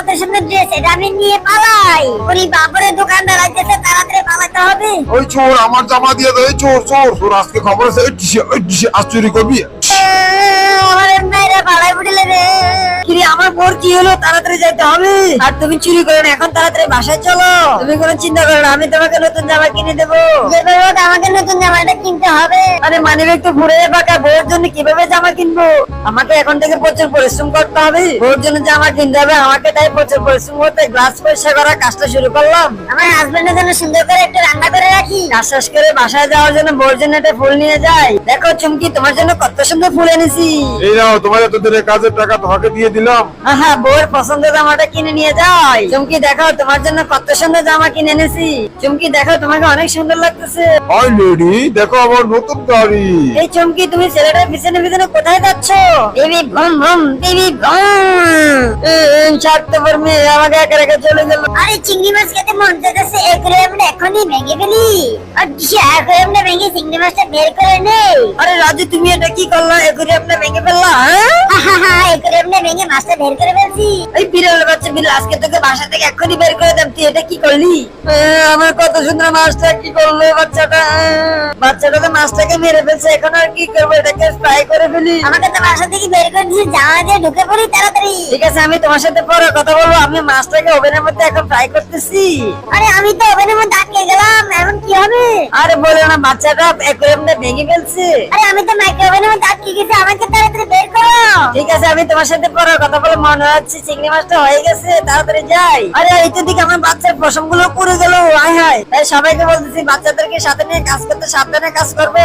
কত সুন্দর ড্রেস, এটা আমি নিয়ে পালাই। ওরে বাপরে, দোকানদার আইতেছে, তাড়াতাড়ি পালাতে হবে। ওই চোর, আমার জামা দিয়ে দে। এই চোর চোর তোর আজকে খবর আছে। এই ডিশে আজ চুরি করবি। আমার মেয়েরা পালাই উঠলে রে। কিরে আমার বোর কি হলো? তাড়াতাড়ি যাইতে হবে। আর তুমি চুরি করো না, এখন তাড়াতাড়ি বাসায় চলো। তুমি কোনো চিন্তা করো না, আমি তোমাকে নতুন জামা কিনে দেবো। যেভাবে হোক আমাকে নতুন জামাটা কিনতে হবে। আরে মানিব্যাগ তো ঘুরে পাকা, বউয়ের জন্য কিভাবে জামা কিনবো? আমাকে এখন থেকে প্রচুর পরিশ্রম করতে হবে। বউয়ের জন্য জামা কিনতে হবে আমাকে, তাই প্রচুর পরিশ্রম করতে গ্লাস পরিষ্কার করা কাজটা শুরু করলাম। আমার হাজবেন্ডের জন্য সুন্দর করে একটু রান্না করে রাখি। কাজ শেষ করে বাসায় যাওয়ার জন্য বউয়ের জন্য একটা ফুল নিয়ে যাই। দেখো চুমকি, তোমার জন্য কত সুন্দর ফুল এনেছি। এই নাও, তোমার এতদিন কাজের টাকা তোমাকে দিয়ে দিলাম। হ্যাঁ, বউয়ের পছন্দের জামাটা কিনে নিয়ে যাই। চুমকি দেখো, তোমার জন্য কত সুন্দর জামা কিনে এনেছি। চুমকি দেখো, তোমাকে অনেক সুন্দর লাগতেছে। হাই লেডি, দেখো আমার নতুন গাড়ি। এই চুমকি, তুমি ছেলেটার পিছনে পিছনে কোথায় যাচ্ছ? বেবি ভম ভম, বেবি ভম। স্বার্থপর মেয়ে আমাকে একা রেখে চলে গেল। আরে চিংড়ি মাছ খেতে মন চাইতেছে, এগুলো আমরা এখনই ভেঙে ফেলি। আর এখন আমরা ভেঙে চিংড়ি মাছটা বের করে নেই। আরে রাজু, তুমি এটা কি করলা? এগুলি আপনি ভেঙে ফেললা? হ্যাঁ, এগুলো আমরা ভেঙে মাছটা বের করে ফেলছি। এই বিড়াল বাচ্চা বিড়াল, আজকে তোকে বাসা থেকে এক্ষুনি বের করে দেব। তুই এটা কি করলি? আমার কত সুন্দর মাছটা কি করলো বাচ্চাটা? বাচ্চাটা তো মাছটাকে মেরে ফেলছে, এখন আর কি করবো? এটাকে ফ্রাই করে ফেলি। আমাকে তো বাসা থেকে বের করে দিয়েছে, জামা দিয়ে ঢুকে পড়ি তাড়াতাড়ি। ঠিক আছে, আমি তোমার সাথে পরে কথা বলবো। আমি মাছটাকে ওভেনের মধ্যে এখন ফ্রাই করতেছি। আরে আমি তো ওভেনের মধ্যে আটকে গেলাম, এখন কি হবে? আরে বলো না, বাচ্চাটা একুয়ারিয়ামটা ভেঙে ফেলছে। আরে আমি তো মাইক্রো ওভেনের মধ্যে আটকে গেছি, আমাকে তাড়াতাড়ি বের করো। ঠিক আছে, আমি তোমার সাথে পরে কথা বলে মনে হচ্ছে চিংড়ি মাছটা হয়ে গেছে, তাড়াতাড়ি যাই। আরে এই তো দিকে আমার বাচ্চার পশম গুলো পুড়ে গেল। হায় হায়, তাই সবাইকে বলতেছি বাচ্চাদেরকে সাথে নিয়ে কাজ করতে সাবধানে কাজ করবে।